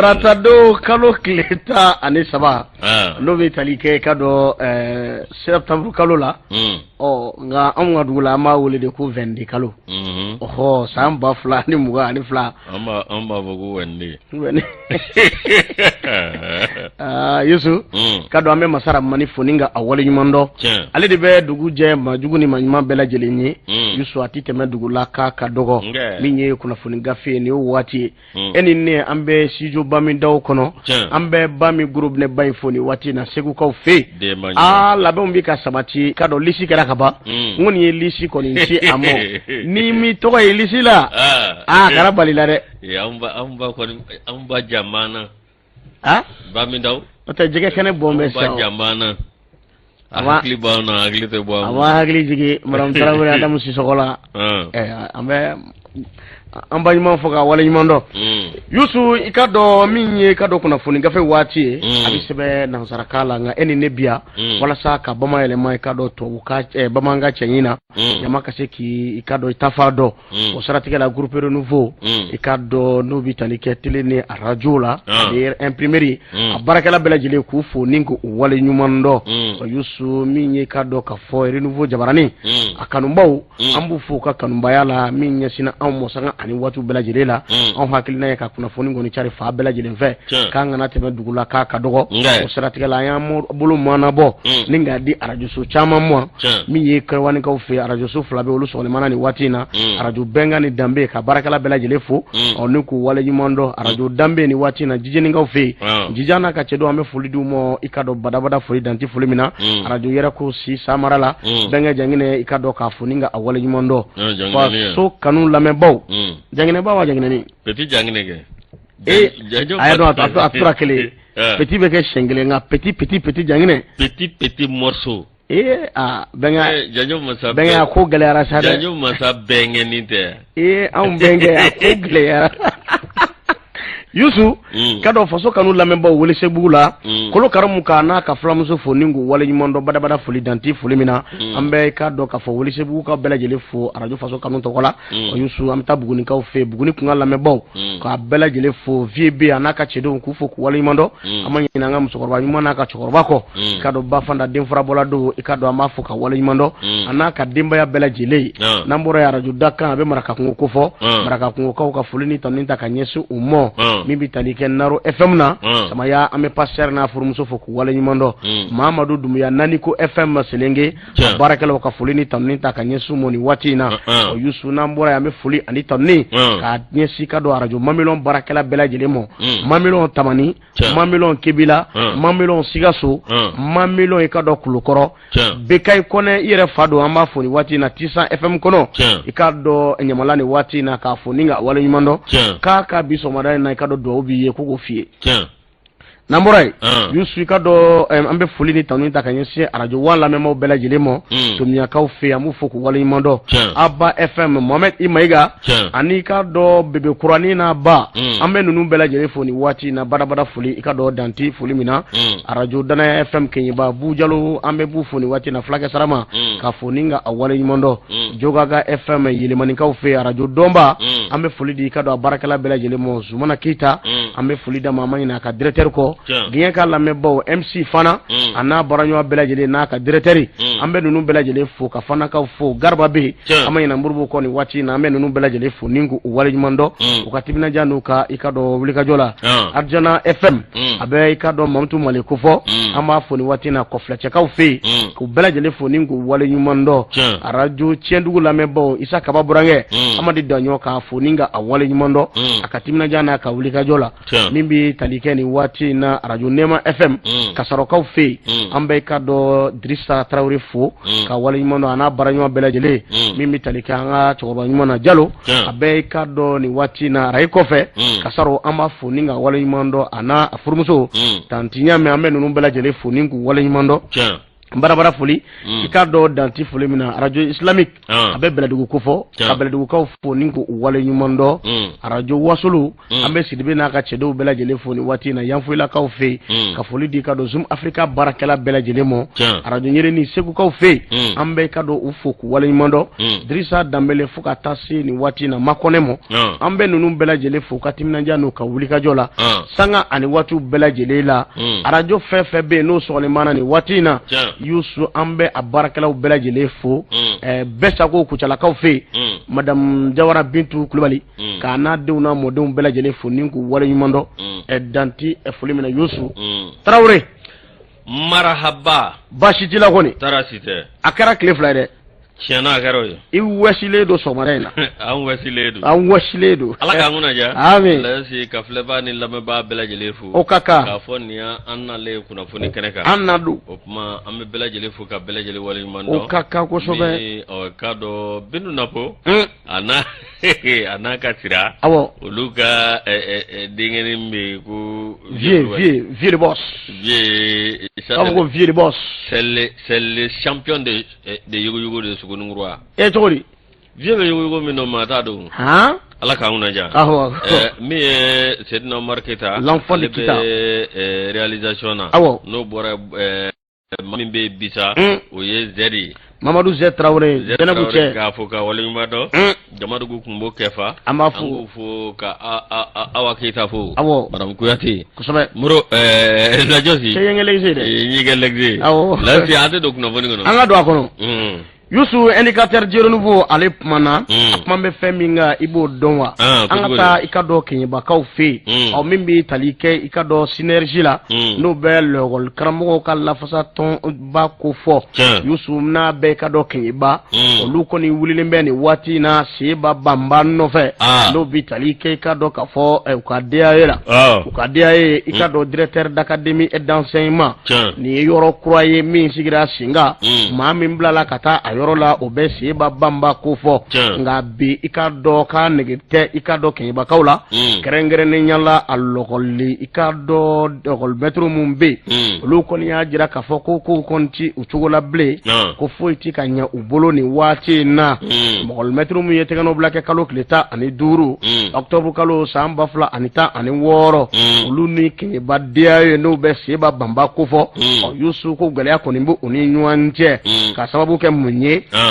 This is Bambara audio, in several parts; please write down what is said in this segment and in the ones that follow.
Taratado kalo kileta ani saba no be talike kado septembre kalo la nga amwa dugula ma wole de ko 20 kalo samba fla ni muga ani fla amba bogo wende Yusu kado ame masara mani foninga awole nyumando ale de be dugu je majugu ni manyuma bela jelenye Yusu atite me dugula ka kadogo minye kuna foninga fe ni wati eni ne ambe sijo bami daw kono ambe bami group ne bay foni wati na segu ko fe labe umbi ka sabati kado lisi kera kaba ngoni ye lisi ko ni si amo ni mi to ko lisi la kara balila de amba ko amba jamana bami daw ota jege kene bombe sa jamana agli bana agli te bo awa agli jige maram tarawre adam si sokola ambe amba nyuma foka wala nyumando Yusu ikado minye kado kuna funi gafe wati abisebe na sarakala nga eni nebia wala saka bama ele mai kado to uka bama nga chenyina yamaka seki ikado itafado osaratika la groupe renouveau ikado no vitalike telene arajula der imprimerie abarakala bela jile ku funi ngo wala nyumando Yusu minye kado ka fo renouveau jabarani akanumbaw ambu fuka kanumbayala minye sina ammo sanga ani watu bela jilela on hakilina ya ka kuna foni ngoni chari fa bela jilen fe kanga na teme dugula ka kadogo o seratika la ya bulu mana bo ninga di arajo so chama mo mi ye kwani ka fe arajo so flabe olu so le mana ni watina arajo benga ni dambe ka barakala bela jile fu oniku wale jimondo arajo dambe ni watina jijeni nga fe jijana ka chedo ame fuli du mo ikado badabada fuli danti fuli mina arajo yera ko si samarala benga jangine ikado ka funinga awale jimondo fa so kanu lame bo jangine ba wa jangine ni petit jangine ke ayo atura kele petit beke shengele nga petit jangine petit morceau benga janjo masa benga ko galera sa janjo masa benga ni te am benga ko galera Yusu kado faso kanu lamemba wole sebula kolo karamu kana ka flamuso foningu wale nyimondo bada fuli danti fuli mina ambe kado ka fo wole sebu ka bela jele fo arajo faso kanu to kola Yusu amta buguni ka fe buguni kunga lamemba ka bela jele fo viebe anaka chedo ku fo ku wale nyimondo amanya nga musokorba nyimona ka chokorba ko kado bafanda demfra bola do ikado amafu ka wale nyimondo anaka dimba ya bela jele namboro ya arajo daka be maraka kungo ko fo maraka kungo ka fulini taninta kanyesu umo mibi talike naro FM na sama ya ame passer na furumso foku wala nyimando Mamadou Dumbuya naniko FM selenge barakala waka fulini tanni ta kanyesu moni watina Yusu nambora ya me fuli ani tanni ka nyesi kado arajo mamilon barakala bela jelemo mamilon tamani mamilon kebila mamilon sigaso mamilon ikado kulukoro bekay kone ire fado amba funi watina tisa FM kono ikado enyamalani watina ka funinga wala nyimando ka biso madai na ikado do obi ye kugo fie Namorai Yusu ikado ambe fulini tanu ta kanyesi arajo wala memo bela jelemo tumnya ka ofe amu foku wala nyimando Abba FM Mohamed Imaiga ani ikado bebe kurani na ba ambe nunu bela jelefo ni wati na bada fuli ikado danti fuli mina arajo dana FM kenyiba bujalo ambe bufu ni wati na flake sarama ka foninga awale nyimando jogaga FM yilemani ka ofe arajo domba ambe fuli di ikado barakala bela jelemo zumana kita ambe fuli da mamani na ka directeur ko giyen ka lambe bo MC fana ana baranyo bela jele na ka directeur ambe nunu bela jele fo ka fana ka fo garba be amanya na mburbu ko ni wati na ambe nunu bela jele fo ningu wale nyimando ukatibina janu ka ikado wulika jola Arjana FM abe ikado mamtu male kufo ama fo ni wati na ko fleche ka ofe ku bela jele fo ningu wale nyimando arajo chendugu lambe bo isa ka baburange ama di danyo ka fo ninga awale nyimando akatibina jana ka wulika jola mimbi talikeni wati na radio Nema FM kasaro ka ofe ambe ikado Drissa Traoré fo ka wale nyimando ana baranyo bela jele mimbi talika nga choba nyimana jalo abe ikado ni wati na raikofe kasaro ama fo ninga wale nyimando ana afurmuso tantinya me ambe nunu bela jele fo ningu wale nyimando barabara foli ika do danti foli mina radio islamique abe beladugu ko fo ka beladugu ka fo ni ko wale nyumondo radio wasulu ambe sidibe na ka chedo belajele foni wati na yanfu ila ka fe ka foli di ka do zoom africa barakela belajele mo radio nyere ni segu ka fe ambe ka do ufo ku wale nyumondo drissa dambele fuka tasi ni wati na makone mo ambe nunu belajele fo ka timna jano ka wuli ka jola sanga ani watu belajele la radio fefe be no so le mana ni wati na Youssou ambe abarakalaw belajele fo besa ko kuchalakaw fe madame Jawara Bintu Kulubali kana dewna modum belajele fo ninku wala nyumando danti fulimina Youssou Traoré marhaba bashitila koni tarasite akara kle flaide Tiana garoyo I wasile do somarena an wasile do ala ka nguna ja amen la si ka fleba ni lambe ba belajele fu o kaka ka fonia anna le kuna foni keneka anna du o kuma am belajele fu ka belajele wali mando o kaka ko sobe o kado bindu napo ana ka tira awo oluka dingeni mbe ku vieux le boss vieux le boss c'est le champion de yugo de sugunungurwa chori vieux yugo mino mata do ala ka nguna ja mi sedna marketa l'enfant de kita réalisation na no bora mambe bisa o ye zeri Mamadou Z Traoré Zenabu Che ka fo ka wali mado jamadu gu kumbo kefa amafu fo ka awakita fo awo madam kuyati kusabe muro la josi che yengele zede yige legzi awo la si ate dok no boni ngono anga do akono Youssou indicateur jero nouveau ale pmana apmambe feminga ibo donwa angata ikado kinyiba kaw fe o mimbi talike ikado synergie la no bel logol kramo ka la fasa ton ba ko fo Youssou na be ikado kinyiba o luko ni wulile mbe ni wati na seba bamba no fe no bi talike ikado ka fo ka dia era ka dia ikado directeur d'académie et d'enseignement ni yoro croyer min sigira singa ma mimbla la kata yorola obesi ba bamba kufo nga bi ikado ka negete ikado kenyiba kaula kerengere ni nyala alokoli ikado dokol metro mumbe luko ni ajira kafoko ko konti uchugola ble ko foiti kanya ubolo ni wati na mol metro mu yete kano blake kalo kleta ani duru octobre kalo samba fla anita ani woro uluni kenyiba dia no besi ba bamba kufo Youssou ko gale akonimbu uni nyuanje ka sababu ke munye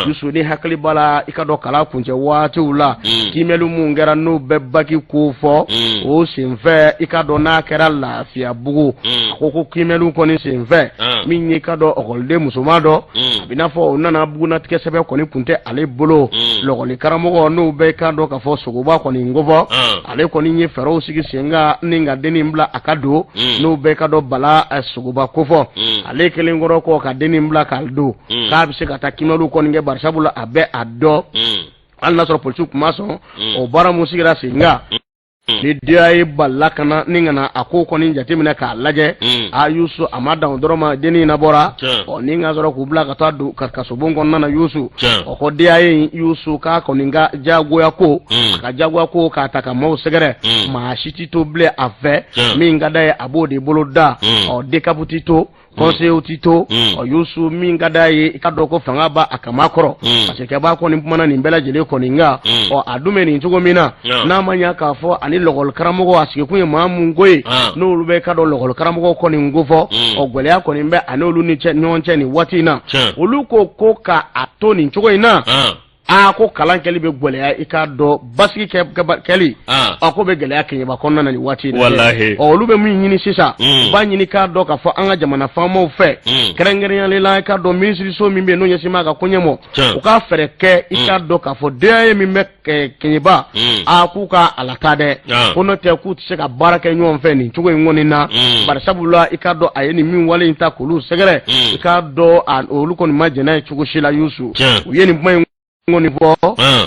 Youssou ni hakli bala ikado kala kunje wati ula kimelu mungera no bebaki kufo o sinfe ikado na kera lafiya bugu akoko kimelu koni sinfe minyi ikado okolde musumado binafo nana bugu na tike sebe koni punte ale bolo logoli karamogo no be ikado ka fo suguba koni ngovo ale koni nye fero sigi senga ninga deni mbla akado no be ikado bala suguba kufo ale kelingoro ko ka deni mbla kaldo ka bise kata kimelu koni nge barsabula abe ado al nasro politique maso o bara musigira singa ni dia balla kana ningana akoko ni jatimina ka laje Youssou amada ndoroma deni na bora o ninga zoro kubla kata du kasobongo nana Youssou o ko dia Youssou ka ko ninga jago yako ka jago yako ka taka mo segere ma shiti to ble ave minga dai abodi boloda o dekaputito conseil utito o Youssou minga dai ikadoko fanga ba akamakoro parce que ba ko ni mana ni mbela jele ko ninga o adume ni njugo mina na manya ka fo ani logol karamogo asike kunye mamu ngoy no lube kado logol karamogo ko ni ngufo o gwele ko ni mbe anolu ni nyonche ni watina oluko ko ka atoni njugo ina ko kalan keli be gwele ya ikado basiki keli ko be gele ya kenyiba konna na ni wati wallahi o lube mu nyini sisa ba nyini ka do ka fo anga jamana famo fe kerengere ya lela ka do ministry so mi be no nyesima ka kunyemo o ka fereke ikado ka fo de mi me kenyiba ku ka alakade kono te ku tse ka baraka nyon fe ni tugo ngoni na bar sabula ikado ayeni mi wale inta kulu segere ikado an oluko ni majena chugo shila Youssou uyeni ngoni fo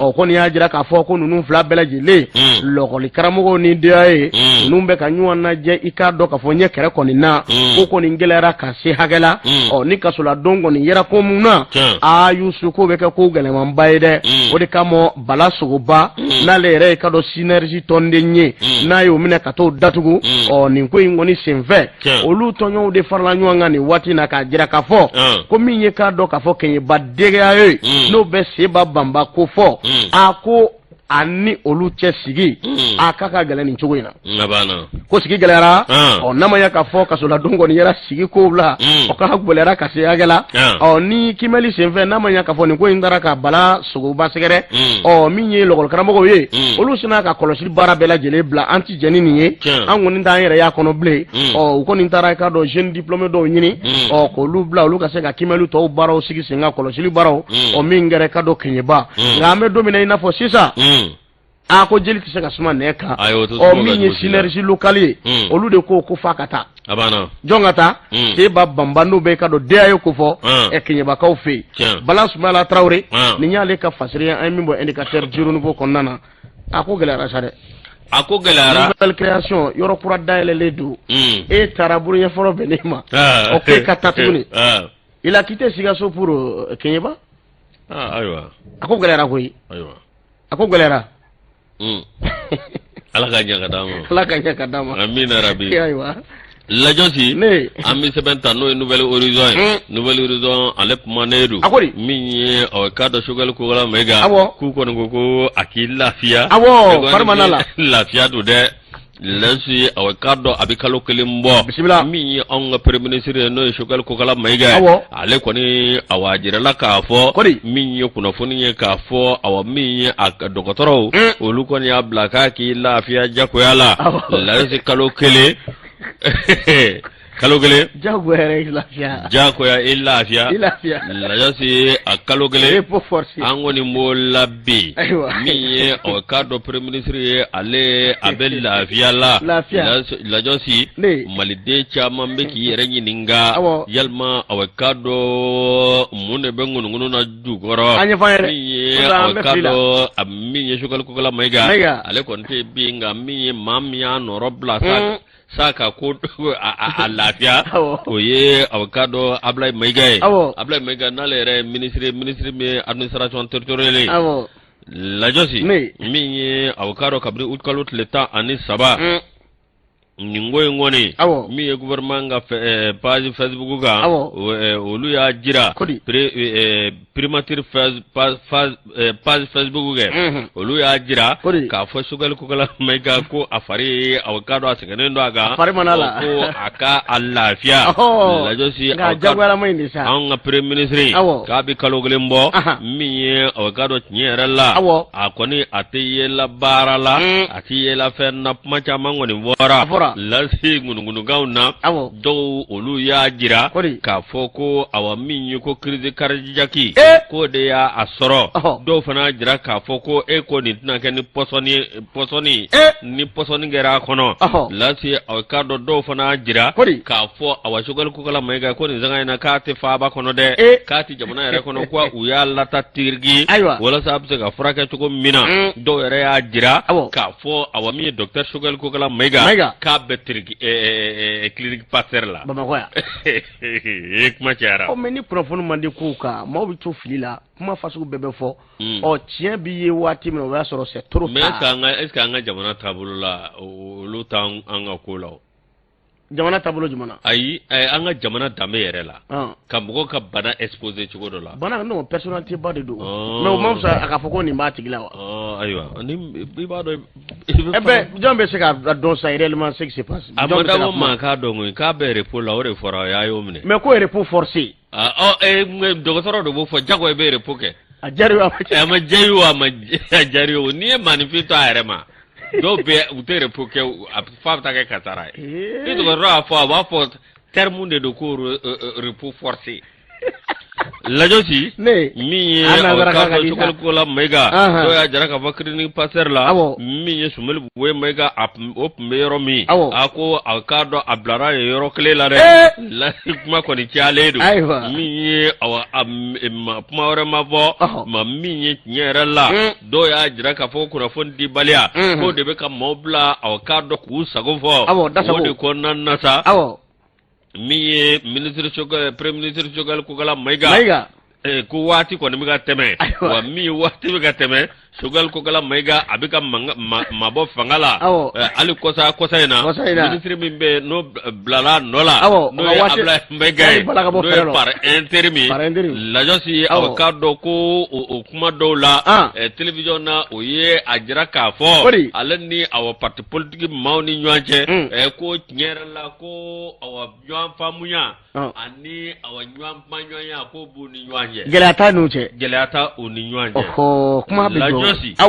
o ko ni ajira ka fo ko nunu fla belaji lokoli karamogo ni diaye numbe ka nyuwana je ikado ka fo nye kere ko ni na ko ni ngelera ka si hagela o ni kasula dongo ni yera ko muna ayu suko be ka ko gele man bayde o de kamo bala suguba na lere ka do synergie tonde nye na yo mine ka to datugu o ni ko ngoni senve olu tonyo de farla nyuanga ni wati na ka jira ka fo ko minye ka do ka fo kenye badege aye no be seba bamba ko fo ako ani olu cɛ sigi a ka ka gɛlɛn nin cogo in na ko sigi gɛlɛyara ɔ namaya ka fɔ kasola don kɔni yɛrɛ sigi kow la o ka gɛlɛyara ka se hakɛ la ɔ ni kimɛli senfɛ namaya ka fɔ nin ko in taara ka bala sogoba sɛgɛrɛ ɔ min ye lɔgɔlikaramɔgɔw ye olu sina ka kɔlɔsili baara bɛɛ lajɛlen bila an ti jɛni nin ye an kɔni t'an yɛrɛ y'a kɔnɔ bilen ɔ u kɔni taara i ka dɔn jeune diplômé dɔw ɲini ɔ k'olu bila olu ka se ka kimɛli tɔw baaraw sigi sen ka kɔlɔsili baaraw ɔ min kɛra ka dɔn keɲeba nka an bɛ don min na i n'a fɔ sisan a ko jeli tɛ se ka suma nɛ kan ɔ min ye synergie locale ye olu de ko fa ka taa jɔn ka taa seba bamba n'o bɛ ka dɔn deya ye ko fɔ keɲebakaw fɛ yen bala sumala tarawele nin y'ale ka fasiriya an ye min bɔ indicateur du renouveau kɔnɔna na a ko gɛlɛyara sa dɛ a ko gɛlɛyara nouvelle création yɔrɔ kura dayɛlɛlen don e taara buru ɲɛfɔlɔ bɛ ne ma o k'e ka taa tuguni il a quitté Sikaso pour keɲeba ayiwa a ko gɛlɛyara koyi a ko gɛlɛyara ala ka ɲɛ ka d'a ma ala ka ɲɛ ka d'a ma amina rabi ayiwa lajɔsi an bɛ sɛbɛn ta n'o ye nouvelle horizon ye nouvelle horizon ale kumanen don min ye k'a dɔn sogɛli kokala mɛga k'u kɔni ko a k'i lafiya farimana la lafiya don dɛ lɛnsi k'a dɔn a bɛ kalo kelen bɔ bisimila min ye anw ka premier ministre ye n'o ye sogɛli kokala mɛga ale kɔni a jirala k'a fɔ min ye kunnafoni ye k'a fɔ min ye a dɔgɔtɔrɔw olu kɔni y'a bila k'a k'i lafiya jagoya la lɛnsi kalo kelen kalo kelen jagoya i lafiya lajasi a kalo kelen an kɔni b'o labɛn min ye k'a dɔn premier ministre ye ale a bɛ lafiya la lajɔsi maliden caman bɛ k'i yɛrɛ ɲininka yalima k'a dɔn mun de bɛ ŋunuŋunu na jukɔrɔ min ye k'a dɔn min ye sogɛli kokala mayiga ale kɔni tɛ bin nka min ye maa min y'a nɔrɔ bila sa ka ko a lafiya o ye k'a dɔn Ablaye Mayiga ye Ablaye Mayiga n'ale yɛrɛ ministre min administration territoriale lajɔsi min ye k'a dɔn kabini août kalo tile 13 nin ko in kɔni min ye gouvernement ka page Facebook kan olu y'a jira primature page Facebook kɛ olu y'a jira k'a fɔ sogɛli kokala Mayiga ko a fari k'a dɔn a sɛgɛnnen don a kan ko a ka a lafiya lajɔsi anw ka premier ministre k'a bɛ kalo kelen bɔ min ye k'a dɔn tiɲɛ yɛrɛ la a kɔni a tɛ yela baara la a tɛ yela fɛn na kuma caman kɔni bɔra lase ŋunuŋunukanw na dɔw olu y'a jira k'a fɔ ko min ye ko crise cardiaque ko de y'a sɔrɔ dɔw fana jira k'a fɔ ko ko nin tɛna kɛ ni pɔsɔni ni pɔsɔni kɛra a kɔnɔ lase k'a dɔn dɔw fana jira k'a fɔ sogɛli kokala Mayiga ko nin sanga in na k'a tɛ faaba kɔnɔ dɛ k'a tɛ jamana yɛrɛ kɔnɔ ko u y'a lata tiriki walasa a bɛ se ka furakɛ cogo min na dɔw yɛrɛ y'a jira k'a fɔ min ye docteur sogɛli kokala Mayiga k'a bɛ tiriki clinique Pasteur la Bamakɔ yan kuma cayara mais ni kunnafoni man di kow kan maaw bɛ to fili la kuma fasugu bɛɛ bɛ fɔ tiɲɛ b'i ye waati min o y'a sɔrɔ c'est trop tard mais est ce que an ka jamana taabolo la olu t'an ka ko la jamana taabolo jumɛn ayi an ka jamana danbe yɛrɛ la ka mɔgɔw ka bana exposé cogo dɔ la bana non personnalité ba de don mais o ma fisa a ka fɔ ko nin b'a tigi la wa ayiwa ni i b'a dɔn jɔn bɛ se ka dɔn sa réellement ce qui se passe a ma dabɔ maa k'a dɔn koyi k'a bɛ repos la o de fɔra o y'a y'o minɛ mais ko repos forcé dɔgɔtɔrɔ de b'o fɔ jago i bɛ repos kɛ a jari o a ma jari o a ma jari o n'i ye maanifin to a yɛrɛ ma dɔw bɛ u tɛ repos kɛ f'a bɛ taa kɛ kasara ye ni dɔgɔtɔrɔ y'a fɔ a b'a fɔ terme de don ko repos forcé lajosi ne mi ka chokol ko la mega to ya jara ka bakri ni passer la mi sumel buwe mega op mero mi ako akado ablara yoro kle la re la kuma ko ni chale do mi awa ma ore ma bo ma mi nyere la do ya jara ka fo kura fon di balia ko de be ka mobla akado ku sago fo wodi ko nan nasa mi ministre chogal premier ministre chogal ko gala mega ku wati ko ni ga teme wa mi wati ga teme sugal ko kala maiga abika mabo fangala ali kosa ina ministre mimbe no blala nola no abla maiga no par intermi la josi avocado ko kuma dola television na oye ajira ka fo alani awa parti politique mawni nyanje ko nyera la ko awa nyam famunya ani awa nyam panyoya ko buni nyanje gelata nuche gelata uni nyanje kuma bijo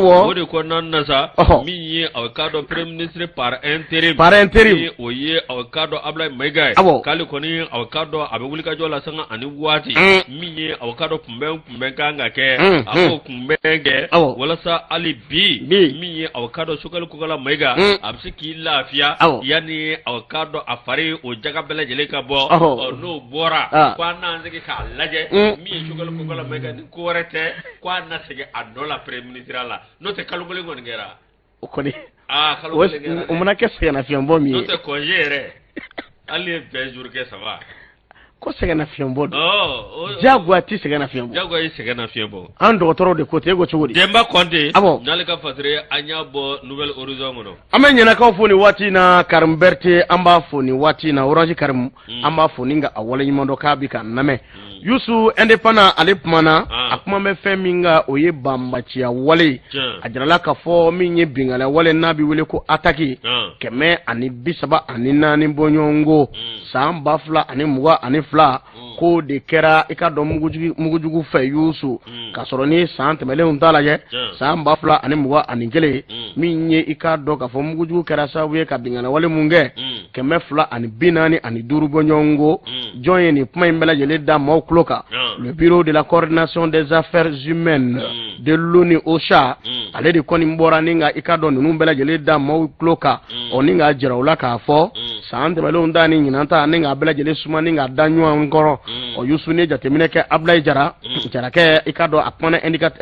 ode ko nan nasa mi ye avocado premier ministre par intérim oye avocado abla maiga kali ko ni avocado abeguli ka jola sanga ani wati mi ye avocado pumbe kanga ke ako kumbenge wala sa ali mi ye avocado sukal ko kala maiga absiki lafiya yani avocado afari o jaga bele jele ka bo no bora kwa nan zeki ka laje mi ye sukal ko kala maiga ni ko rete kwa na sege adola premier ministre la no te kalugole ngon ngera okoni kalugole ngera umuna kese na fiambo mi no te congere ali be jour que ça va ko sega na fiambo jagwa ti sega na fiambo jagwa yi sega na fiambo an docteur de côté go chogodi demba konde nyale ka fatre anya bo nouvelle horizon ngono amenya na ka foni wati na karmberte amba foni wati na orange karim amba foni nga awole nyimondo ka bi kan name yusu independent alipmana akuma me feminga oye bambachi ya wale ajarala ka fo minye bingala wale nabi wele ko ataki keme ani bisaba ani nani bonyongo samba fla ani muwa ani fla ko de kera ika do mugujugu fe yusu kasoro ni santemele untalaje samba fla ani muwa ani gele minye ika do ka fo mugujugu kera sawe ka bingala wale munge keme fla ani binani ani duru bonyongo joye ni puma imbela jele da mo kloka le bureau de la coordination des affaires humaines de l'ONU OCHA ale de koni mbora ninga ikado nunu bela jele da mo kloka oninga jerawla ka fo sante belo ndani nyinanta ninga bela jele suma ninga danyo ngoro o yusu ne jatemine ke ablay jara ke ikado apona indicat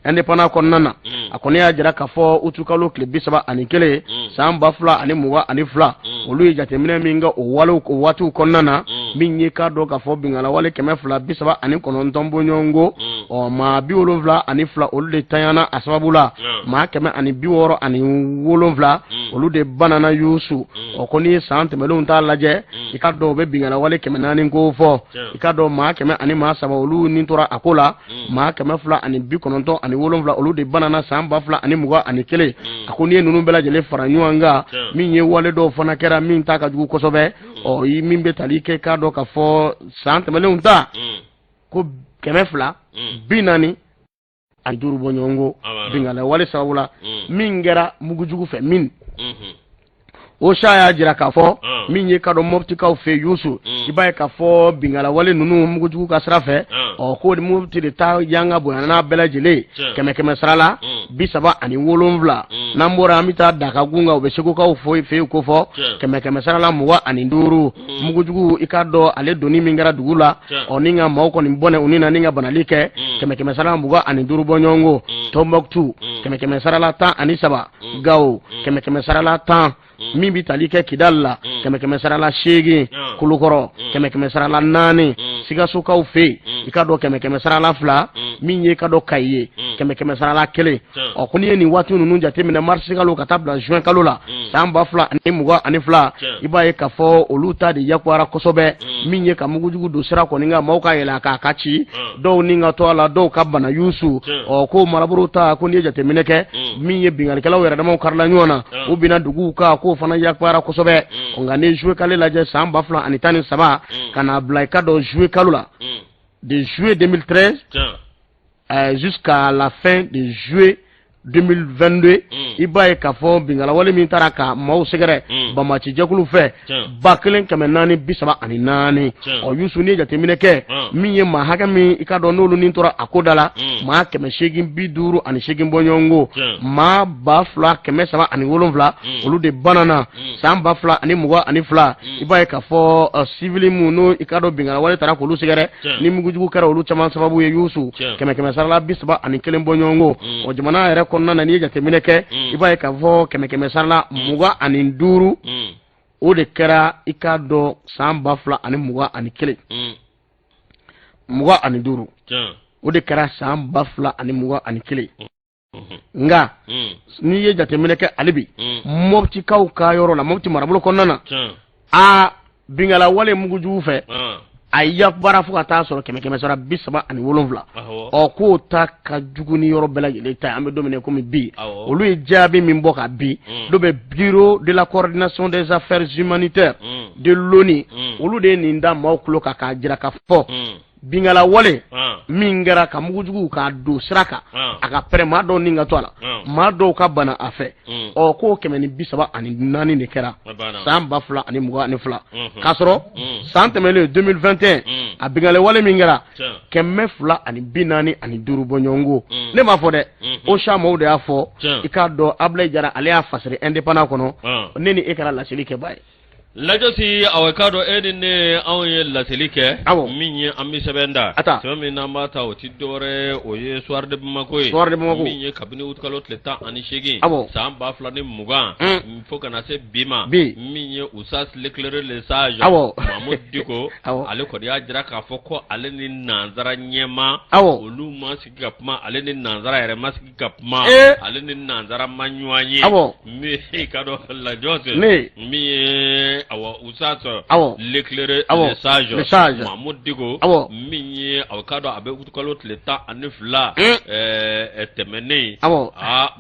indépendant konnana akoni ya jara ka fo utukalo klebisaba anikele samba fla ani muwa ani fla olu jatemine minga o walo ko watu konnana minye kado ka fo bingala wale keme fla bisaba ani konon tombo nyongo o ma bi wolonvla ani fla olu de tayana asababula ma keme ani bi woro ani wolonvla olu de banana yusu o koni sante melon ta laje ikado be bingala wale keme nani ngo fo ikado ma keme ani ma saba olu nintora akola ma keme fla ani bi kononto ani wolonvla olu de banana samba fla ani muga ani kele akoni nunu bela jele faranyuanga minye wale do fona kera min ta ka jugu kosobe o yi min be talike kado ka fo sante melon ta ko keme fla binani ajuru bonyongo bingala wale sawula mingera mugujugu fe min o shaya jira ka fo minye kado mofti ka fe yusu ibaye ka fo bingala wale nunu mugujugu ka srafe o ko di mofti de ta yanga boyana bela jele keme srala bisaba ani wolonvla nambora amita daka gunga obesheko ka fo fe ko fo keme srala muwa ani nduru mugujugu ikado ale doni mingara dugula oninga mauko ni mbone unina ninga banalike keme srala muwa ani nduru bonyongo Tombouctou keme srala ta ani saba gao keme srala ta mimbi talike kidalla keme sarala shegi kulukoro keme sarala nani sigaso ka ufe ikado keme sarala fla minye kado kaye keme sarala kele o kuni ni watu nunu jate mina marsi kalo katabla juin kalo la samba fla ani muga ani fla ibaye kafo oluta de yakwara kosobe minye kamugujugu do sira ko ninga mauka yela ka kachi do ninga to ala do kabana yusu o ko maraburuta ko ni jate mineke minye bingal kala wera dama karla nyona ubina dugu ka ko fana yakwara kosobe ngane jouer kale la je samba fla anitani saba kana blaika do jouer kalula de juillet 2013 jusqu'à la fin de juillet 2022 i b'a ye k'a fɔ bingala wale min taara ka maaw sɛgɛrɛ bamaci jɛkulu fɛ 1434 ɔ Yusu ni jateminɛ kɛ min ye maa hakɛ min i ka dɔn n'olu ni tora a ko da la maa 858 bɔɲɔgɔnko maa 2307 olu de banana san 2022 i b'a ye k'a fɔ civil mun n'o i ka dɔn bingala wale taara k'olu sɛgɛrɛ ni mugujugu kɛra olu caman sababu ye Yusu 100 sarala 31 bɔɲɔgɔnko o jamana yɛrɛ kɔnɔna na n'i ye jateminɛ kɛ i b'a ye k'a fɔ 100 sarala 25 o de kɛra i ka dɔn san 2021 25 o de kɛra san 2021 nga n'i ye jateminɛ kɛ ale bi Moptikaw ka yɔrɔ la Mopti marabolo kɔnɔna na a bingala wale mugujugu fɛ a yakubara fo ka taa sɔrɔ 137 ɔ k'o ta ka jugu ni yɔrɔ bɛɛ lajɛlen ta an bɛ don min komi bi olu ye jaabi min bɔ ka bi dɔ bɛ bureau de la coordination des affaires humanitaires de l'ONU olu de ye nin da maaw tulo kan k'a jira k'a fɔ bingala wale min kɛra ka mugujugu k'a don sira kan a ka pɛrɛn maa dɔw ni ka to a la maa dɔw ka bana a fɛ ɔ k'o 134 de kɛra san 2022 k'a sɔrɔ san tɛmɛnen 2021 a bingala wale min kɛra 245 bɔɲɔgɔnko ne m'a fɔ dɛ OCHA mɔgɔw de y'a fɔ i k'a dɔn Ablaye Jara ale y'a fasiri indépendant kɔnɔ ne ni e kɛra laseli kɛbaa ye lajɔsi awɔ k'a dɔn e ni ne anw ye laseli kɛ min ye an bɛ sɛbɛn da sɛbɛn min n'an b'a ta o ti dɔwɛrɛ o ye soir de Bamako ye min ye kabini kalo tile 18 san 2020 fo kana se bi ma min ye Usas l'éclaireur le sage Mamadou Diko ale kɔni y'a jira k'a fɔ ko ale ni nanzara ɲɛma olu ma sigi ka kuma ale ni nanzara yɛrɛ ma sigi ka kuma ale ni nanzara ma ɲɔgɔn ye min k'a dɔn lajɔsi min ye Usas l'éclaireur le sage Mamadou Diko min ye k'a dɔn a bɛ kalo tile 12 tɛmɛnen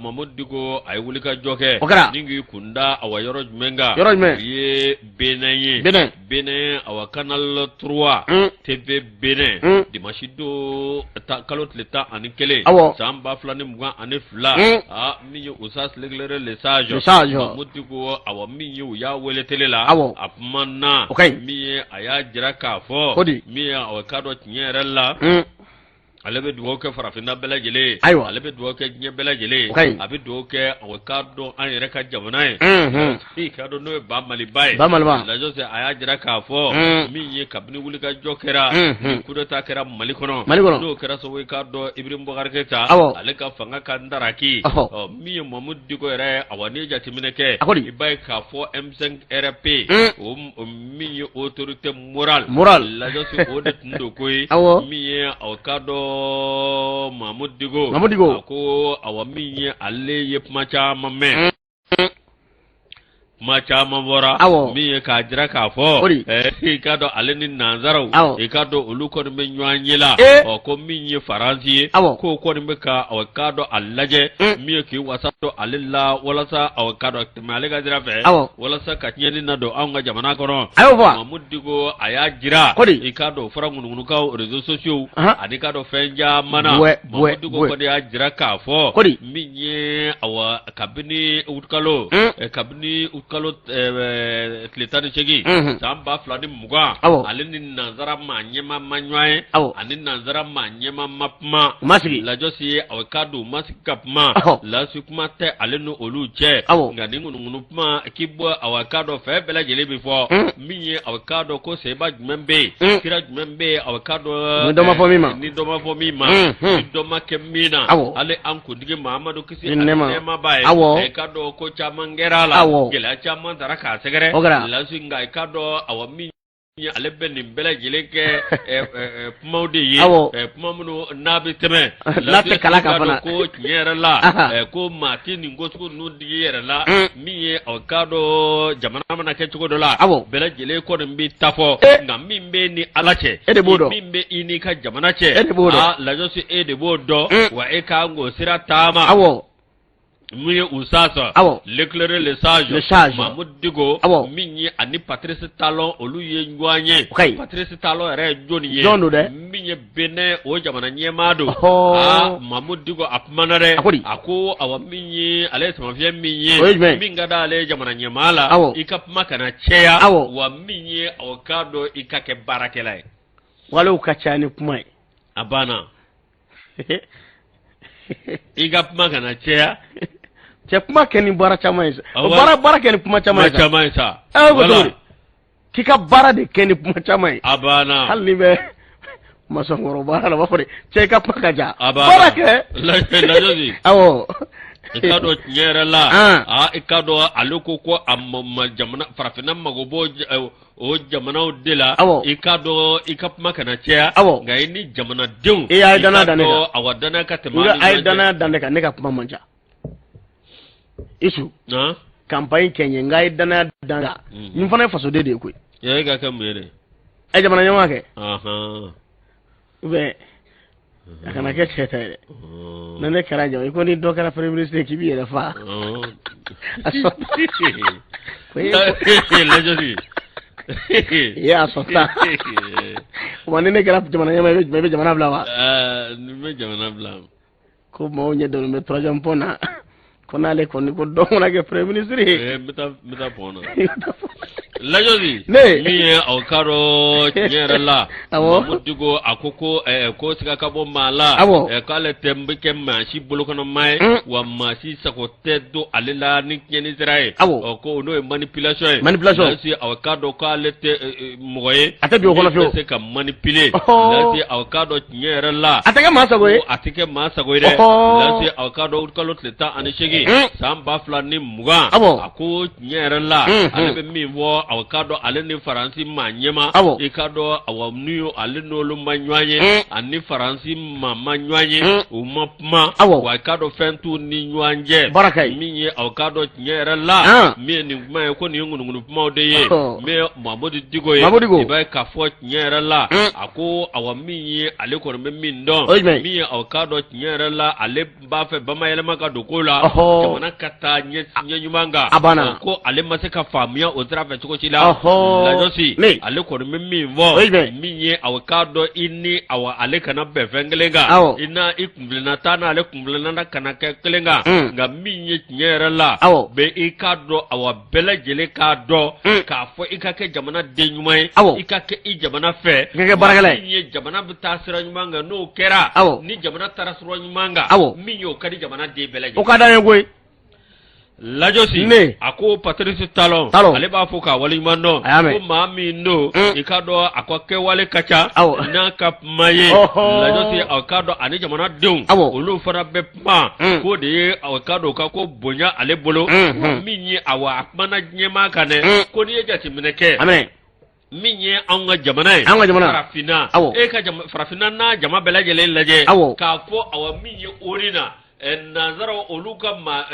Mamadou Diko a ye wuli ka jɔ kɛ ni k'i kunda yɔrɔ jumɛn kan o ye Benin ye Benin Canal 3 TV Benin dimanche don kalo tile 11 san 2022 min ye Usas l'éclaireur le sage Mamadou Diko min ye u y'a wele télé la a kuma na min ye a y'a jira k'a fɔ min ye k'a dɔn tiɲɛ yɛrɛ la ale bɛ dugawu kɛ farafinna bɛɛ lajɛlen ale bɛ dugawu kɛ diɲɛ bɛɛ lajɛlen a bɛ dugawu kɛ k'a dɔn an yɛrɛ ka jamana ye k'a dɔn n'o ye ba Maliba ye lajɔ se a y'a jira k'a fɔ min ye kabini wuli ka jɔ kɛra ni coup d'état kɛra Mali kɔnɔ n'o kɛra sababu ye k'a dɔn Ibrahim Boubacar Keïta ale ka fanga ka ndaraki min ye Mamadou Diko yɛrɛ n'i ye jateminɛ kɛ i b'a ye k'a fɔ M5 RP o min ye autorité morale lajɔ se o de tun don ko ye min ye k'a dɔn Mamadou Diko a ko min ye ale ye kuma caman mɛn kuma caman bɔra min ye k'a jira k'a fɔ i k'a dɔn ale ni nanzaraw i k'a dɔn olu kɔni bɛ ɲɔgɔn ye la ko min ye Faransi ye k'o kɔni bɛ k'a dɔn a lajɛ min ye k'i wasa dɔn ale la walasa k'a dɔn tɛmɛ ale ka sira fɛ walasa ka tiɲɛni na don anw ka jamana kɔnɔ Mamadou Diko a y'a jira i k'a dɔn o fɔra ŋunuŋunukaw réseaux sociaux ani k'a dɔn fɛn caman na Mamadou Diko kɔni y'a jira k'a fɔ min ye kabini kalo tile 18 san 2020 ale ni nanzara ma ɲɛma ma ɲɔgɔn ye ani nanzara ma ɲɛma ma kuma lajɔ si ye k'a don ma sigi ka kuma lasi kuma tɛ ale ni olu cɛ nka ni ŋunuŋunu kuma k'i bɔ k'a dɔn fɛn bɛɛ lajɛlen bɛ fɔ min ye k'a dɔn ko seba jumɛn bɛ yen kira jumɛn bɛ yen k'a dɔn ni dɔ ma fɔ min ma ni dɔ ma kɛ min na ale an kuntigi Mahamadu kisi ani nɛɛma b'a ye k'a dɔn ko caman kɛra la gɛlɛya caman taara k'a sɛgɛrɛ lasi nka i k'a dɔn min ale bɛ nin bɛɛ lajɛlen kɛ kumaw de ye kuma minnu n'a bɛ tɛmɛ lasi k'a dɔn ko tiɲɛ yɛrɛ la ko maa tɛ nin ko sugu ninnu digi yɛrɛ la min ye k'a dɔn jamana mana kɛ cogo dɔ la bɛɛ lajɛlen kɔni bɛ taa fɔ nka min bɛ ni Ala cɛ min bɛ i n'i ka jamana cɛ lajɛ si e de b'o dɔn wa e k'an k'o sira taama Mouye Oussassa, l'éclairé le sage, Mahmoud Digo, Migné Ani Patrice Talon, Oluye Ngwanye, Patrice Talon est Johnny, Migné Bene, Ojamana Niemado, Mahmoud Digo Apmanare, Ako, Awa Migné, Alès Mavien Migné, Mingada Ale Jamana Niemala, Ikap Makana Chea, Wa Migné, Okado, Ikake Barakele. Wale ukachani kumai. Abana. Ikap Makana Chea. Cɛ kuma kɛ ni baara caman ye sa baara kɛ ni kuma caman ye sa voilà k'i ka baara de kɛ ni kuma caman ye a banna hali ni bɛ masɔnkɔrɔ baara la b'a fɔ de cɛ i ka kuma ka ja baara kɛ lajɔsi awɔ i ka dɔn tiɲɛ yɛrɛ la i ka dɔn ale ko a jamana farafinna mago b'o o jamanaw de la i ka dɔn i ka kuma kana caya nka i ni jamanadenw i y'a danaya dan ne kan awa danaya ka tɛmɛ a ye danaya dan ne kan ne ka kuma man ca Isu campagne Kenya ngai dana danga ni fana fasoden de koyi ya ga kan mere e jamana nyama ke be akana ke chete na ne kara jaw ko ni do kara premier ministre ki bi fa la jodi ya sota wani ne kara jamana nyama be jamana bla wa ni be jamana bla ko mo nye do me troisième pona konale koni ko domona ke premier ministre meta pona lajodi mi o karo nyera la mudigo akoko ko sika kabo mala kale tembe ke mashi bolokono mai wa mashi sako tedo alela ni nyeni zrai ko no manipulation si avocado kale te moye atabi okono fio se ka manipuler lasi avocado nyera la atake masa go de lasi avocado kalo tleta anishigi samba flani muga ako nyera la alebe mi wo avocado ale ni faransi manyema ikado awamnu ale no lu manywanye ani faransi mamanyanye umapma wa kado fentu ni nywanje minye avocado nyera la mi ni ma ko ni ngunu pma de ye me Mamadou Digo ye iba ka fo nyera la ako awami ale ko me mindo mi avocado nyera la ale ba fe ba mayele maka dokola kamana kata nyanyumanga ko ale maseka famia o trafe choko chila la josi ale ko me vo minye avocado ini awa ale kana be fengelenga ina ikumblena tana ale kumblena kana kelenga nga minye nyera la be ikado awa bela jele ka do ka fo ikake jamana denyumai ikake I jamana fe minye jamana butasira nyumanga no kera ni jamana tarasro nyumanga minyo kadi jamana de bela jele okada yengwe lajosi ako Patrice Talon ale ba foka wali mando ko mami ndo ikado akwake wale kacha na kap maye lajosi akado ani jamana deun olu fara be ma ko de akado ka ko bonya ale bolo minyi awa akmana nyema kane ko ni jati mineke amen minye anga jamana farafina ka farafina na jama bela jele laje ka fo awa minye orina nazara oluka ma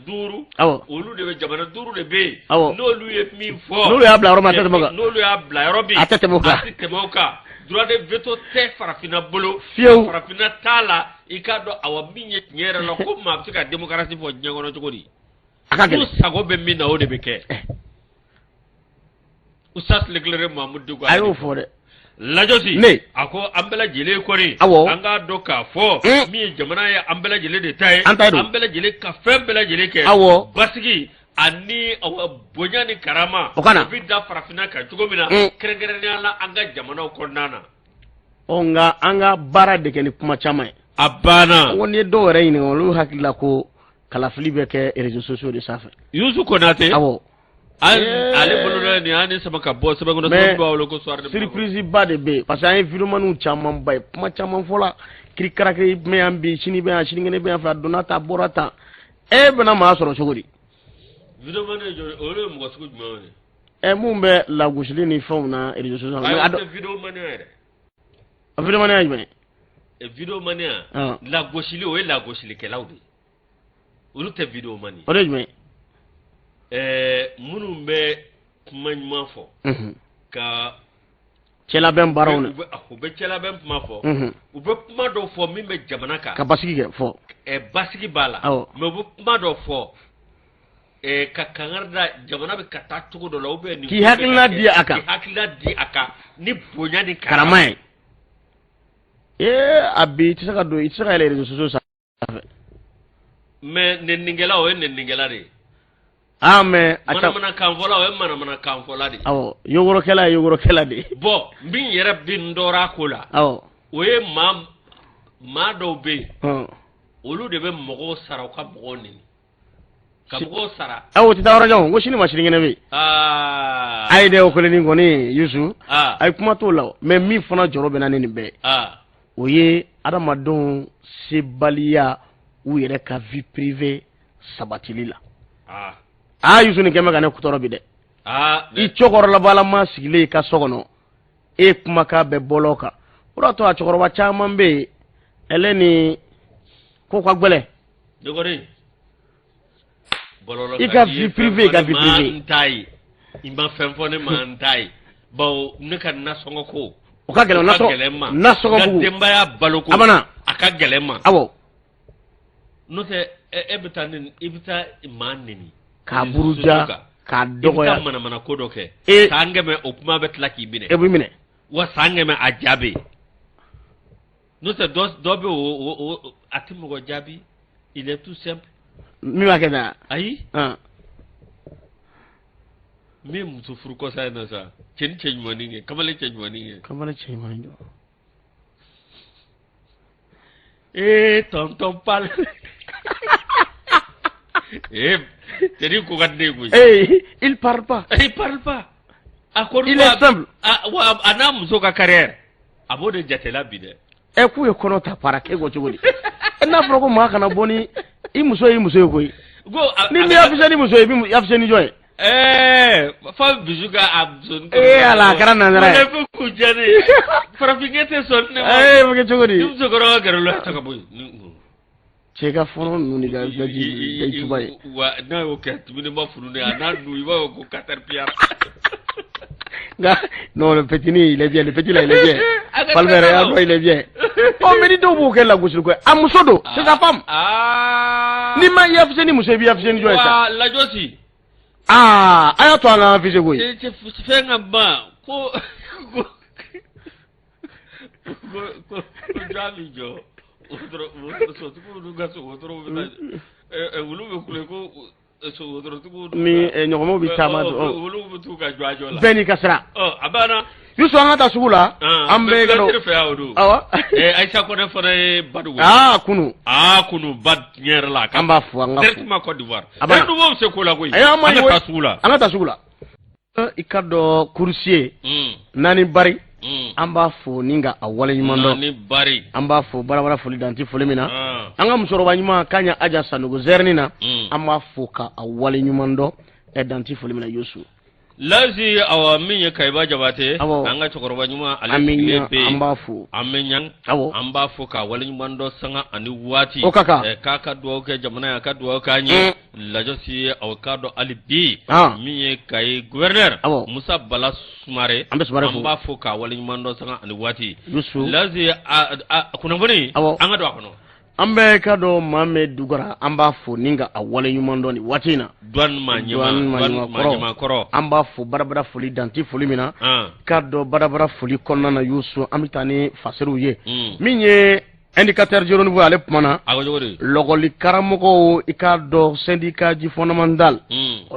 duru olu de jamana duru de be n'olu ye min fɔ n'olu y'a bila yɔrɔ ma tɛtɛmɛ n'olu y'a bila yɔrɔ bi a tɛtɛmɛ kan droit de veto tɛ farafina bolo farafina t'a la I ka dɔn awa min ye tiɲɛ yɛrɛ la ko maa bɛ se ka démocratie fɔ diɲɛ kɔnɔ cogo di ko sago bɛ min na o de bɛ kɛ Oustaz l'éclairé Mamadou Digo a y'o fɔ dɛ lajosi ako an bɛɛ lajɛlen kɔni an k'a dɔn k'a fɔ min ye jamana ye an bɛɛ lajɛlen de ta ye an bɛɛ lajɛlen ka fɛn bɛɛ lajɛlen kɛ basigi ani bonya ni karama o bɛ da farafina kan cogo min na kɛrɛnkɛrɛnnenya la an ka jamanaw kɔnɔna na nka an ka baara de kɛ ni kuma caman ye a banna ko ni ye dɔw yɛrɛ ɲininka olu hakili la ko kalafili bɛ kɛ réseaux sociaux de sanfɛ Youssou Konate ale bolo ni ani sama ka bɔ sɛbɛn kɔnɔ sɛbɛn b'a wolo ko soirée de surprise ba de bɛ parce que an ye vidéoman caman ba ye kuma caman fɔla kiri karakiri bɛ yan bi sini bɛ yan sinikɛnɛ bɛ yan fɛ a donna ta bɔra ta e bɛna maa sɔrɔ cogo di vidéoman ye jɔn olu ye mɔgɔ sugu jumɛn ye mun bɛ lagosili ni fɛnw na réseaux sociaux mais a tɛ vidéoman yɛrɛ a vidéoman ye jumɛn vidéoman lagosili o ye lagosilikɛlaw de olu tɛ vidéoman ye o de ye jumɛn minnu bɛ kuma ɲuman fɔ ka cɛla bɛn baaraw na u bɛ cɛla bɛn kuma fɔ u bɛ kuma dɔw fɔ min bɛ jamana kan ka basigi kɛ fɔ basigi b'a la mais u bɛ kuma dɔ fɔ ka kangari da jamana bɛ ka taa cogo dɔ la ou bien nin k'i hakilina di a kan ni bonya ni karama ye a bi tɛ se ka don i tɛ se ka yɛlɛ réseaux sociaux sanfɛ mais nɛningɛla o ye nɛningɛla de ye mais manamana kanfɔla o ye manamana kanfɔla de ye yogorokɛla ye yogorokɛla de ye bon min yɛrɛ bɛ n dɔra ko la o ye maa dɔw bɛ yen olu de bɛ mɔgɔw sara u ka mɔgɔw neni ka mɔgɔw sara o tɛ taa yɔrɔ jan ko sini ma sinikɛnɛ bɛ yen a ye dɛ o kɛlen kɔni Yusu a ye kuma t'o la mais min fana jɔrɔ bɛ na ni nin bɛɛ o ye adamadenw sebaliya u yɛrɛ ka vie privée sabatili la Yusu nin kɛmɛ ka ne kutɔrɔ bi dɛ i cɛkɔrɔlabalama sigilen i ka so kɔnɔ e kumakan bɛɛ bɔlɔ kan o de to a cɛkɔrɔba caman bɛ yen ɛlɛ ni ko ka gɛlɛn i ka vie privée i ka vie privée i ma fɛn fɔ ne ma n ta ye bawo ne ka nasɔngɔ ko o ka gɛlɛn nasɔngɔ ka denbaya balo ko a ka gɛlɛn ma n'o tɛ e bɛ taa i bɛ taa maa neni k'a buruja k'a dɔgɔya i bɛ taa manamana ko dɔ kɛ san 100 o kuma bɛ tila k'i minɛ wa san 100 a jaabi n'o tɛ dɔ bɛ o a tɛ mɔgɔ jaabi il est tout simple min b'a kɛ tan ayi min muso furu kɔsa in na sa cɛ ni cɛ ɲumanin kɛ kamalen cɛ ɲumanin kɛ tonton Pal Teri ko ka den koyi il parle pas il est simple a n'a muso ka carrière a b'o de jatela bi dɛ k'u ye kɔnɔ ta para k'e ko cogo di n'a fɔra ko maa kana bɔ ni i muso ye koyi ni mi afisɛ ni muso ye i bɛ afisɛ ni jɔn ye fa bisu ka a muso ala a kɛra nanzara ye ne bɛ k'u jɛ de farafinkɛ tɛ sɔn ne ma bɛ kɛ cogo di ni musokɔrɔba gɛrɛ la ta ka bɔ yen cɛ ka fɔlɔ ninnu ni ka ji tuba ye wa n'a y'o kɛ tuguni ma furu ne a n'a dun i b'a fɔ ko caterpillar nka non le petit là il est bien Palmer y'a dɔn il est bien mais ni dɔw b'o kɛ lagosili ko ye a muso don c'est sa femme ni ma i afisɛ ni muso i b'i afisɛ ni jɔn ye sa lajɔsi a y'a to an ka afisɛ ko ye fɛn ka ban ko jaa mi jɔ sotigiw ka sogotigiw bɛ taa wulu bɛ kule ko sogotigiw ni ɲɔgɔnmaw bɛ caman wulu bɛ t'u ka jɔ a jɔ la bɛɛ n'i ka sira a banna Yusu an ka taa sugu la an bɛɛ ka dɔn fɛ o don Ayisa Kone fana ye Badou kunu ba tiɲɛ yɛrɛ la an b'a fɔ an ka directement Côte d'Ivoire Côte d'Ivoire bɛ se ko la koyi an ka taa sugu la i ka dɔn coursier Nani Bari an b'a fɔ ni ka a wale ɲuman dɔn Nani Bari an b'a fɔ barabara foli danti foli min na an ka musokɔrɔba ɲuman Kaɲa Aja Sanogo zɛrini na an b'a fɔ ka a wale ɲuman dɔn danti foli min na Yusu lazi awa min ye Kayiba Jabate an ka cɛkɔrɔba ɲuman ale sigilen bɛ an b'a fɔ an bɛ ɲan an b'a fɔ ka wale ɲuman dɔn sanga ani waati o ka kan k'a ka dugawu kɛ jamana ye a ka dugawu k'an ye lajɔsi aw k'a dɔn hali bi min ye Kayi gouverneur Musa Bala Sumare an b'a fɔ ka wale ɲuman dɔn sanga ani waati lazi kunnafoni an ka don a kɔnɔ an bɛɛ ka dɔn maa min dugara an b'a fɔ ni ka a wale ɲuman dɔn nin waati in na Maɲamakɔrɔ an b'a fɔ barabara foli danti foli min na k'a dɔn barabara foli kɔnɔna na Yusu an bɛ taa ni fasiriw ye min ye indicateur de renouveau ale kumana lɔgɔli karamɔgɔw i k'a dɔn syndicat ji fondamental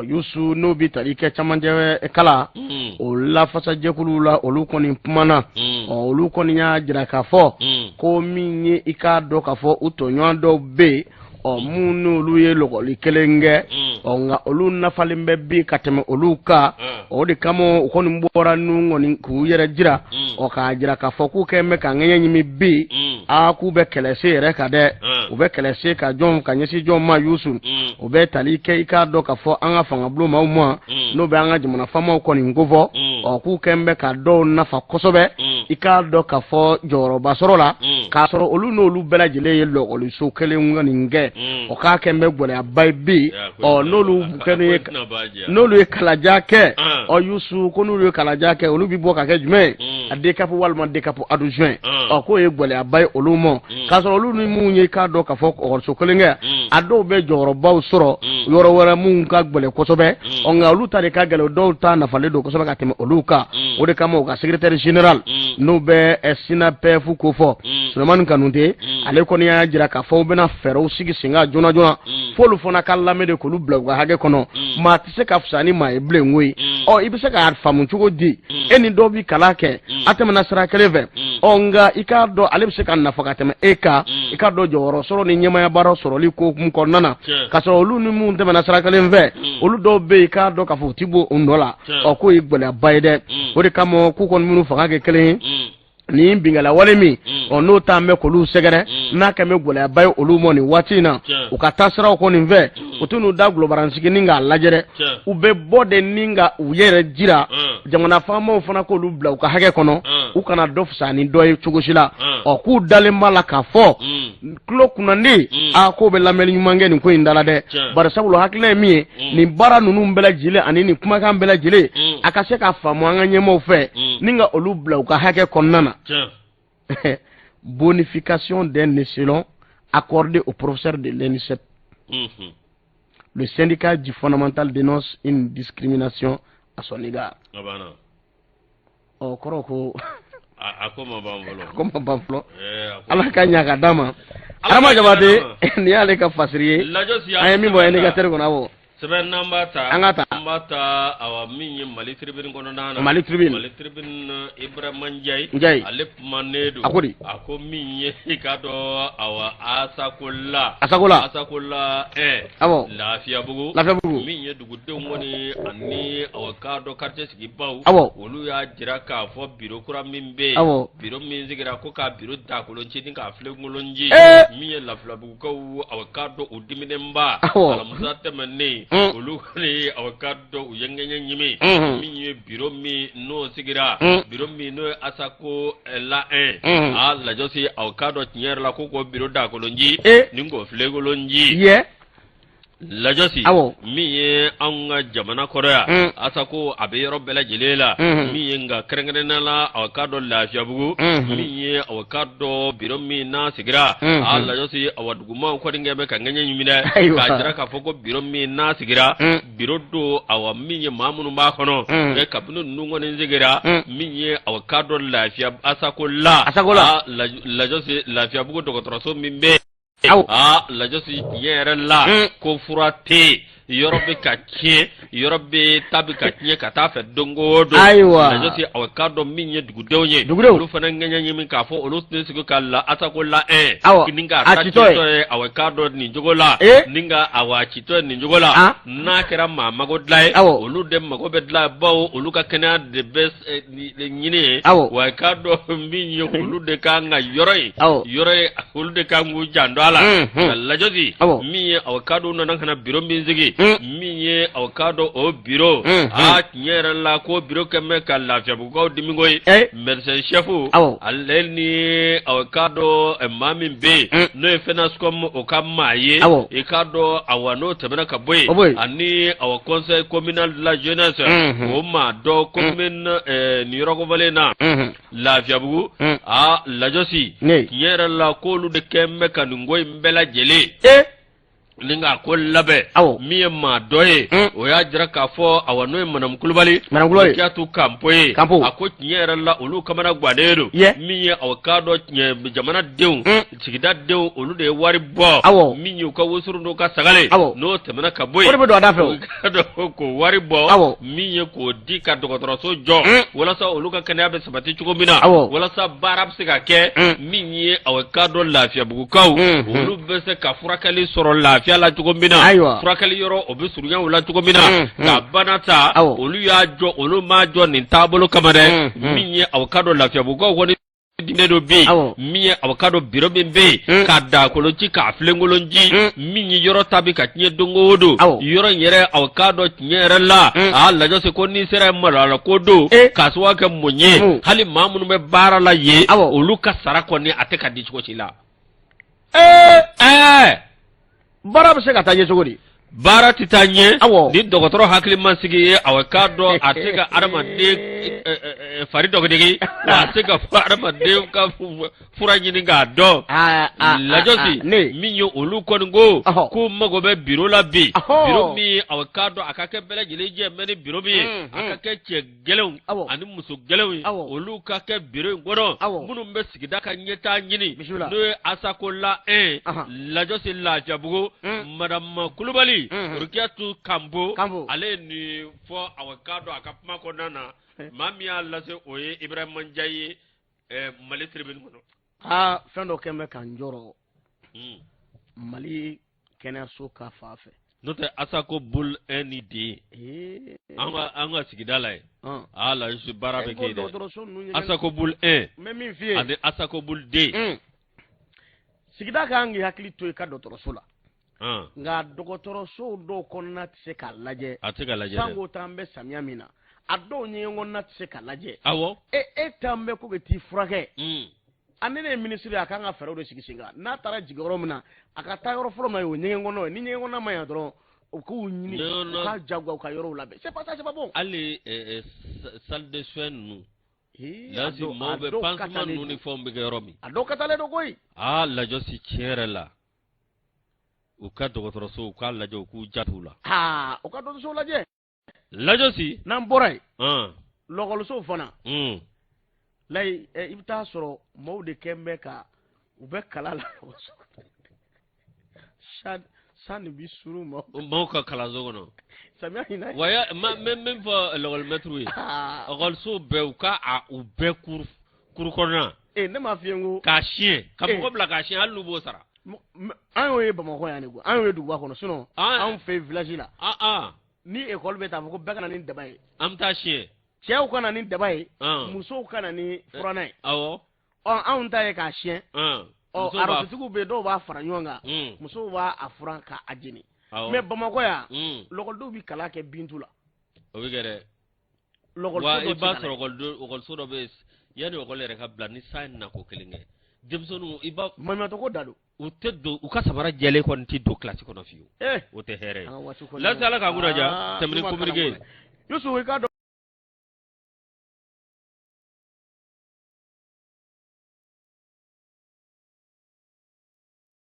Yusu n'o bɛ tali kɛ camancɛ kala o lafasajɛkuluw la olu kɔni kumana olu kɔni y'a jira k'a fɔ ko min ye i k'a dɔn k'a fɔ u tɔɲɔgɔn dɔw bɛ yen mun n'olu ye lɔgɔli kelen kɛ nka olu nafalen bɛ bi ka tɛmɛ olu kan o de kama u kɔni bɔra nun kɔni k'u yɛrɛ jira k'a jira k'a fɔ k'u kɛn bɛ ka ŋɛɲɛ ɲimi bi k'u bɛ kɛlɛse yɛrɛ kan dɛ u bɛ kɛlɛse ka jɔn ka ɲɛsin jɔn ma Yusu u bɛ tali kɛ i k'a dɔn k'a fɔ an ka fangabulon maaw ma n'o bɛ an ka jamana faamaw kɔni ko fɔ k'u kɛn bɛ ka dɔw nafa kosɛbɛ i k'a dɔn k'a fɔ jɔyɔrɔba sɔrɔ la k'a sɔrɔ olu n'olu bɛɛ lajɛlen ye lɔgɔliso kelen kɔni kɛ o k'a kɛn bɛ gɛlɛyaba ye bi n'olu ye kalaja kɛ o yusu ko n'u ye kalaja kɛ olu bi bɔ ka kɛ jumɛn a décape walima décape adjoint ko ye gwɛlɛya ba ye olu ma k'a sɔrɔ olu ni mun ye k'a dɔn k'a fɔ ɔkɔliso kelen kɛ a dɔw bɛ jɔyɔrɔbaw sɔrɔ yɔrɔ wɛrɛ mun ka gwɛlɛ kosɛbɛ nka olu ta de ka gɛlɛn dɔw ta nafalen don kosɛbɛ ka tɛmɛ olu kan o de kama u ka secrétaire général n'u bɛ SYNAPF ko fɔ Sulemani Kanute ale kɔni y'a jira k'a fɔ u bɛna fɛɛrɛw sigi sen kan joona joona f'olu fana ka lamɛn de k'olu bila u ka hakɛ kɔnɔ maa tɛ se ka fisaya ni maa ye bilen koyi i bɛ se k'a faamu cogo di e ni dɔw bi kalan kɛ a tɛmɛna sira kelen fɛ nka i k'a dɔn ale bɛ se ka nafa ka tɛmɛ e kan i k'a dɔn jɔyɔrɔ sɔrɔ ni ɲɛmaaya baara sɔrɔli ko kun kɔnɔna na k'a sɔrɔ olu ni mun tɛmɛna sira kelen fɛ olu dɔw bɛ yen i k'a dɔn k'a fɔ u ti bɔ o nɔ la k'o ye gɛlɛyaba ye dɛ o de kama k'u kɔni minnu fanga kɛ kelen ye nin bingala wale min n'o t'an bɛ k'olu sɛgɛrɛ n'a kɛ bɛ gɛlɛyaba ye olu ma nin waati in na u ka taa siraw kɔ nin fɛ u t'u da gulobaransigi ni k'a lajɛ dɛ u bɛ bɔ de ni ka u yɛrɛ jira jamana faamaw fana k'olu bila u ka hakɛ kɔnɔ u kana dɔ fisaya ni dɔ ye cogo si la k'u dalen b'a la k'a fɔ tulo kunnandi k'o bɛ lamɛnni ɲuman kɛ nin ko in da la dɛ bari sabula hakilina ye min ye nin baara ninnu bɛɛ lajɛlen ani nin kumakan bɛɛ lajɛlen a ka se ka faamu an ka ɲɛmaaw fɛ ni ka olu bila u ka hakɛ kɔnɔna na. Bonification d'un échelon accordé aux professeurs de l'ENICEP. Le syndicat du fondamental dénonce une discrimination à son égard. Koroko. Comment banflo? Allah kanya kadama. Arama jabade ni ale ka fasiriye. Ayami boye ni ka tere konawo. Seben nambata ambata awa minye Mali Tribune kono nana Mali Tribune Ibrahima Njai alep manedo ako minye ikado awa asakola abo lafiya bugu minye dugude ngoni ani awa kado quartier sigi baw olu ya jira ka fo biro kura mimbe biro minzigira ko ka biro dakolo chini ka flengolonji minye lafla bugu ko awa kado udimine mba ala musate manne olu ni awakado uyengenya nyimi minye biro mi no sigira biro mi no asako la la josi awakado tinyere la koko biro da kolonji ningo flegolonji la josi miye anga jamana korea asako abeyoro bela jilela miye nga krengrena la awakado la fiabugu miye awakado biro mi na sigira la josi awaduguma ko dingebe ka ngenya nyimida ka jira ka foko biro mi na sigira biro do awa miye mamunu ba kono e kabunu nungo ne sigira miye awakado la fiab asako la josi la fiabugu do ko troso mimbe la josi yere la ko furate yorobe kakie yorobe tabi kakie kata fe dongo do la josi awakado minye dugudewnye lu fana ngenya nyimi ka fo olu tnesigo kala atakola kininga atito awakado ni jogola ninga awachito ni jogola na kera mama go dlai olu dem mago be dlai bawo olu ka kena the best nyine awakado minye olu de kanga yoroi olu de kangu jandala la josi minye awakado no nankana biro minzigi minye awakado o biro nyere la ko biro keme ka lafia bugo dimingoy mercen chefu aleni awakado mami be no efenas kom o kamaye e kado awano temena ka boy ani awa conseil communal de la jeunesse o ma do commune ni rogo valena lafia bugo la josi nyere la ko lu de keme ka ngoy mbela jele linga ko labe miye ma doye o ya jira ka fo awano manam kulubali ya tu kampoye ako nyere la olu kamara gwadero miye awakado jamana deun tigida deun olu de wari bo miye ko wosuru ndo ka sagale no temena ka boy ko wari bo miye ko di ka dokotoro so jo wala sa olu ka kana be sabati chuko bina wala sa barab sika ke miye awakado lafia bugu kaw olu bese ka furakali soro lafia la chukombina furakali yoro obesurunya wala chukombina ka banata olu ya jo olu ma jo ni tabolo kamade minye awakado lafia bugo woni dinedo bi minye awakado biro bembe ka da kolonji ka flengolonji minye yoro tabi ka tinye dongodo yoro nyere awakado tinyere la la jo se konni sere mala kodo kaswa ka munye hali mamunu be bara la ye olu ka sarako ni ateka di chiko chila bara be se ka tanye sogori baara ti taa ɲɛ ni dɔgɔtɔrɔ hakili man sigi ye a k'a dɔn a tɛ ka adamaden fari dɔgɔdigi wa a tɛ ka adamaden ka fura ɲini k'a dɔn lajɔsi min ye olu kɔni ko k'u mago bɛ biro la bi biro min a k'a dɔn a ka kɛ bɛɛ lajɛlen jɛ mɛ ni biro min ye a ka kɛ cɛ gɛlɛnw ani muso gɛlɛnw ye olu ka kɛ biro in kɔnɔ minnu bɛ sigida ka ɲɛtaa ɲini n'o ye Asako la 1 lajɔsi Lafiyabugu madame Kulubali Rukiyatu Kambo ale ye nin fɔ a k'a dɔn a ka kuma kɔnɔna na maa min y'a lase o ye Ibrahima Ndiaye Mali tribune kɔnɔ fɛn dɔ kɛn bɛ k'an jɔrɔ Mali kɛnɛyaso ka fan fɛ n'o tɛ Asako Bull 1 ni D an ka sigida la ye la je suis baara bɛ kɛ dɛ Asako Bull 1 ani Asako Bull D sigida kan k'i hakili to i ka dɔgɔtɔrɔso la nka dɔgɔtɔrɔso dɔw kɔnɔna tɛ se k'a lajɛ a tɛ ka lajɛ sanko t'an bɛ samiya min na a dɔw ɲɛgɛn kɔnɔna tɛ se k'a lajɛ awɔ e t'an bɛ ko bɛ t'i furakɛ a ne ye minisiri a kan ka fɛɛrɛw de sigi sen kan n'a taara jigin yɔrɔ min na a ka taa yɔrɔ fɔlɔ ma ye o ɲɛgɛn kɔnɔ ni ɲɛgɛn kɔnɔ ma yan dɔrɔn u k'u ɲini u ka jagoya u ka yɔrɔw labɛn c'est pas bon hali salle de soins ninnu lasi maaw bɛ pansement ninnu ni fɛnw bɛ kɛ yɔrɔ min a dɔw ka taalen don koyi lajɔsi tiɲɛ yɛrɛ la u ka dɔgɔtɔrɔso u k'a lajɛ u k'u jatu la u ka dɔgɔtɔrɔso lajɛ lajɔsi n'an bɔra yen lɔgɔlisow fana layi i bɛ taa sɔrɔ maaw de kɛn bɛ ka u bɛ kala la san de bi suru maaw ka kalanso kɔnɔ samiya in na waya min fɔ lɔgɔlimɛtiriw ye ɔkɔliso bɛɛ u bɛɛ kuru kɔnɔna ne m'a f'i ye n ko k'a siɲɛ ka mɔgɔ bila k'a siɲɛ hali n'u b'o sara an y'o ye Bamakɔ yan de koyi an y'o ye duguba kɔnɔ sinon anw fɛ village la ni école bɛ taa fɔ ko bɛɛ ka na ni daba ye an bɛ taa siɲɛ cɛw ka na ni daba ye musow ka na ni furanna ye awɔ anw ta ye k'a siɲɛ arɔsitigiw bɛ yen dɔw b'a fara ɲɔgɔn kan musow b'a furan k'a jeni mais Bamakɔ yan lɔgɔlidenw bɛ kalan kɛ bintu la o bɛ kɛ dɛ wa i b'a sɔrɔ ɔkɔliso dɔ bɛ yen yanni ɔkɔli yɛrɛ ka bila ni san na ko kelen kɛ denmisɛnninw i b'a maɲumatɔ ko da don u tɛ don u ka sabara jɛlen kɔni tɛ don kilasi kɔnɔ fiyewu o tɛ hɛrɛ ye lase Ala k'an kunnaja tɛmɛ ni communiqué Yusu i ka